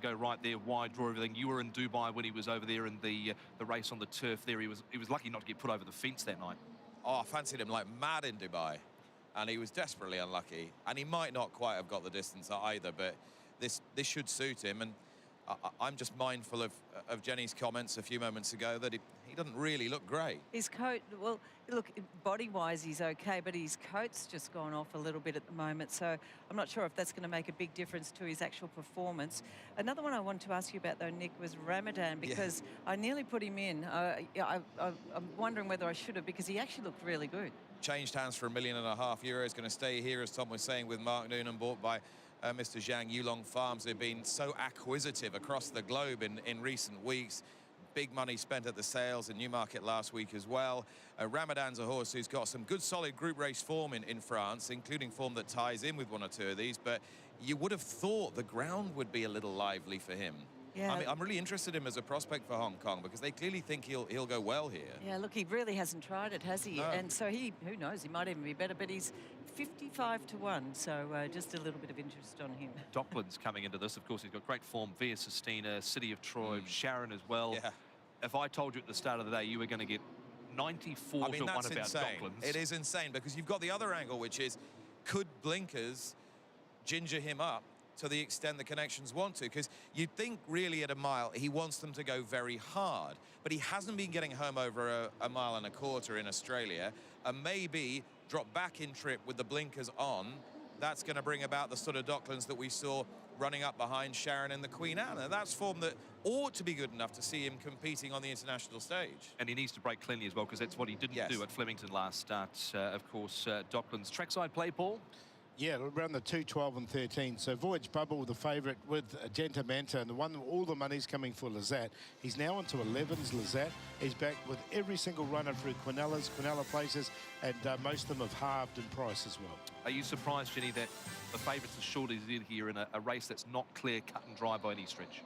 him go right there, wide, draw everything. You were in Dubai when he was over there in the race on the turf there. He was lucky not to get put over the fence that night. Oh, I fancied him like mad in Dubai, and he was desperately unlucky. And he might not quite have got the distance either, but this should suit him. And I'm just mindful of Jenny's comments a few moments ago that he doesn't really look great. His coat, well, look, body-wise he's okay, but his coat's just gone off a little bit at the moment, so I'm not sure if that's going to make a big difference to his actual performance. Another one I wanted to ask you about, though, Nick, was Ramadan, because I nearly put him in. I'm wondering whether I should have, because he actually looked really good. Changed hands for €1.5 million, going to stay here, as Tom was saying, with Mark Noonan, bought by Mr. Zhang Yulong Farms. They've been so acquisitive across the globe in recent weeks. Big money spent at the sales in Newmarket last week as well. Ramadan's a horse who's got some good solid group race form in France, including form that ties in with one or two of these, but you would have thought the ground would be a little lively for him. Yeah. I mean, I'm really interested in him as a prospect for Hong Kong, because they clearly think he'll go well here. Yeah, look, he really hasn't tried it, has he? No. And so who knows, he might even be better, but he's 55-1, so just a little bit of interest on him. Dockland's coming into this. Of course, he's got great form. Via Sistina, City of Troy, Sharon as well. Yeah. If I told you at the start of the day you were going to get 94 to 1 about insane. Docklands. It is insane, because you've got the other angle, which is, could blinkers ginger him up to the extent the connections want to? Because you'd think really at a mile he wants them to go very hard, but he hasn't been getting home over a mile and a quarter in Australia, and maybe drop back in trip with the blinkers on. That's going to bring about the sort of Docklands that we saw running up behind Sharon and the Queen Anne. And that's form that ought to be good enough to see him competing on the international stage. And he needs to break cleanly as well, because that's what he didn't do at Flemington last start. Of course, Docklands. Trackside play, Paul? Yeah, around the 2, 12 and 13. So Voyage Bubble, the favourite, with Genta Manta, and the one all the money's coming for Lazat. He's now onto 11s, Lazat. He's back with every single runner through Quinella places, and most of them have halved in price as well. Are you surprised, Jenny, that the favourites are short as in here in a race that's not clear, cut and dry by any stretch?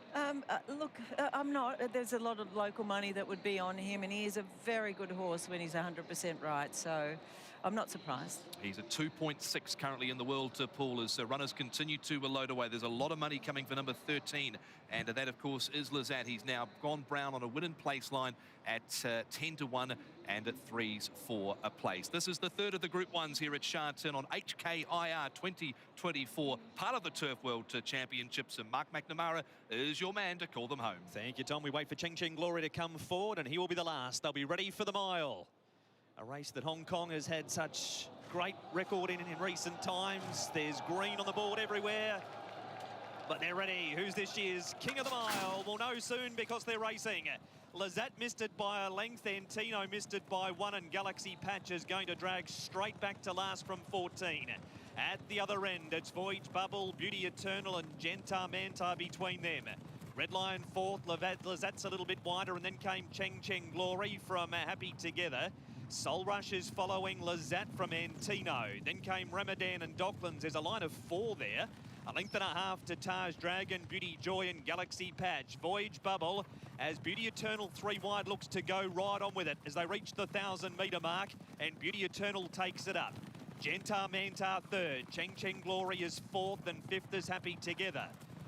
Look, I'm not. There's a lot of local money that would be on him, and he is a very good horse when he's 100% right, so I'm not surprised. He's at 2.6 currently in the world, Paul, as runners continue to load away. There's a lot of money coming for number 13, and that, of course, is Lazat. He's now gone brown on a win in place line at 10-1 and at 3s for a place. This is the third of the Group 1s here at Sharton on HKIR 2024, part of the Turf World Championships, and Mark McNamara is your man to call them home. Thank you, Tom. We wait for Ching Ching Glory to come forward, and he will be the last. They'll be ready for the mile. A race that Hong Kong has had such great record in recent times. There's green on the board everywhere, but they're ready. Who's this year's King of the Mile? We'll know soon, because they're racing. Lazat missed it by a length, Antino missed it by 1, and Galaxy Patch is going to drag straight back to last from 14. At the other end, it's Voyage Bubble, Beauty Eternal, and Genta Manta between them. Red Lion fourth, Lazat's a little bit wider, and then came Cheng Cheng Glory from Happy Together. Soul Rush is following Lazat from Antino. Then came Ramadan and Docklands. There's a line of 4 there. A length and a half to Taj Dragon, Beauty Joy and Galaxy Patch. Voyage Bubble, as Beauty Eternal 3 wide, looks to go right on with it as they reach the 1,000-metre mark, and Beauty Eternal takes it up. Genta Manta third, Cheng Cheng Glory is fourth, and fifth is Happy Together.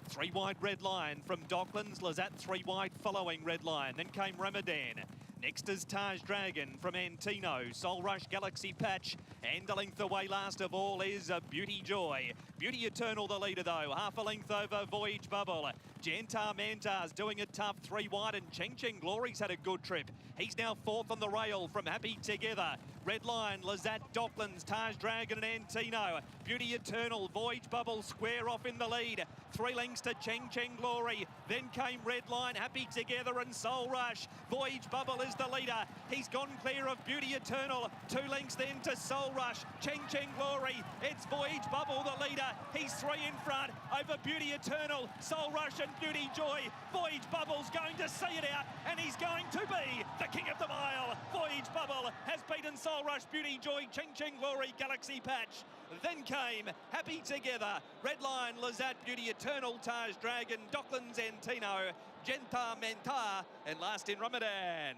3 wide Red Lion from Docklands, Lazat 3 wide following Red Lion. Then came Ramadan. Next is Taj Dragon from Antino, Soul Rush, Galaxy Patch, and a length away last of all is Beauty Joy. Beauty Eternal the leader though, half a length over Voyage Bubble. Genta Manta's doing it tough, 3 wide, and Cheng Cheng Glory's had a good trip. He's now fourth on the rail from Happy Together. Red Lion, Lazat, Docklands, Taj Dragon and Antino. Beauty Eternal, Voyage Bubble square off in the lead. 3 lengths to Cheng Cheng Glory. Then came Red Lion, Happy Together and Soul Rush. Voyage Bubble is the leader. He's gone clear of Beauty Eternal. 2 lengths then to Soul Rush. Cheng Cheng Glory. It's Voyage Bubble the leader. He's 3 in front over Beauty Eternal, Soul Rush and Beauty Joy. Voyage Bubble's going to see it out, and he's going to be the King of the Mile. Voyage Bubble has beaten Soul Rush, Beauty Joy, Cheng Cheng Glory, Galaxy Patch. Then came Happy Together, Red Lion, Lazat, Beauty Eternal, Taj Dragon, Docklands, Antino, Genta Manta, and last in Ramadan.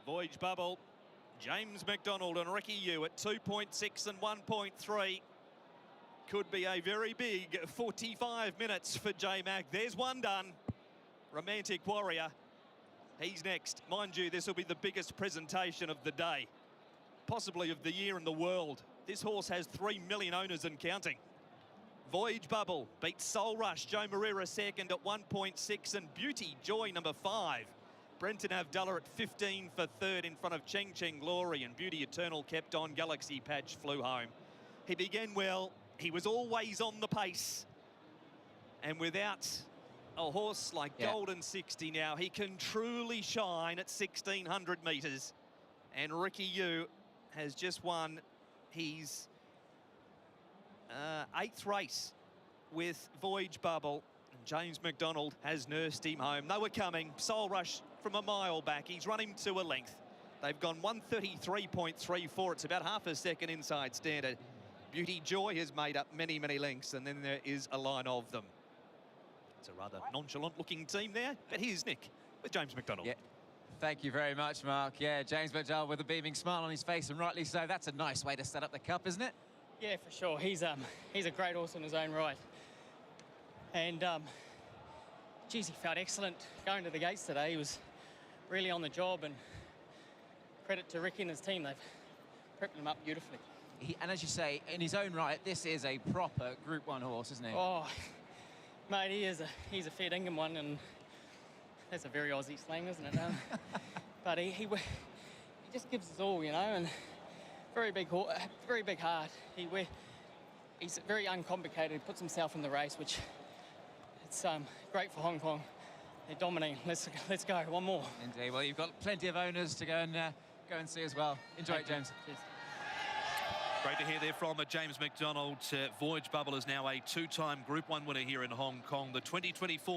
Voyage Bubble, James McDonald and Ricky Yu at 2.6 and 1.3. Could be a very big 45 minutes for J-Mac. There's one done. Romantic Warrior. He's next. Mind you, this will be the biggest presentation of the day, possibly of the year in the world. This horse has 3 million owners and counting. Voyage Bubble beats Soul Rush. Joe Moreira second at 1.6 and Beauty Joy number 5. Brenton Avdulla at 15 for third in front of Ching Ching Glory, and Beauty Eternal kept on. Galaxy Patch flew home. He began well. He was always on the pace. And without a horse like Golden 60 now, he can truly shine at 1,600 metres. And Ricky Yu has just won his 8th race with Voyage Bubble. And James McDonald has nursed him home. They were coming. Soul Rush from a mile back. He's run him to a length. They've gone 1:33.34. It's about half a second inside standard. Beauty Joy has made up many, many lengths, and then there is a line of them. It's a rather nonchalant-looking team there, but here's Nick with James McDonald. Yeah. Thank you very much, Mark. Yeah, James McDonald with a beaming smile on his face, and rightly so. That's a nice way to set up the Cup, isn't it? Yeah, for sure. He's a great horse in his own right. And, geez, he felt excellent going to the gates today. He was really on the job, and credit to Ricky and his team. They've prepped him up beautifully. And as you say, in his own right, this is a proper Group 1 horse, isn't he? Oh, mate, he's a fair dinkum one, and that's a very Aussie slang, isn't it? But he just gives us all, you know, and very big heart. He's very uncomplicated. He puts himself in the race, which it's great for Hong Kong. They're dominating. Let's go. One more. Indeed. Well, you've got plenty of owners to go and see as well. Enjoy it, James. Cheers. Great to hear there from James McDonald. Voyage Bubble is now a 2-time Group 1 winner here in Hong Kong. The 2024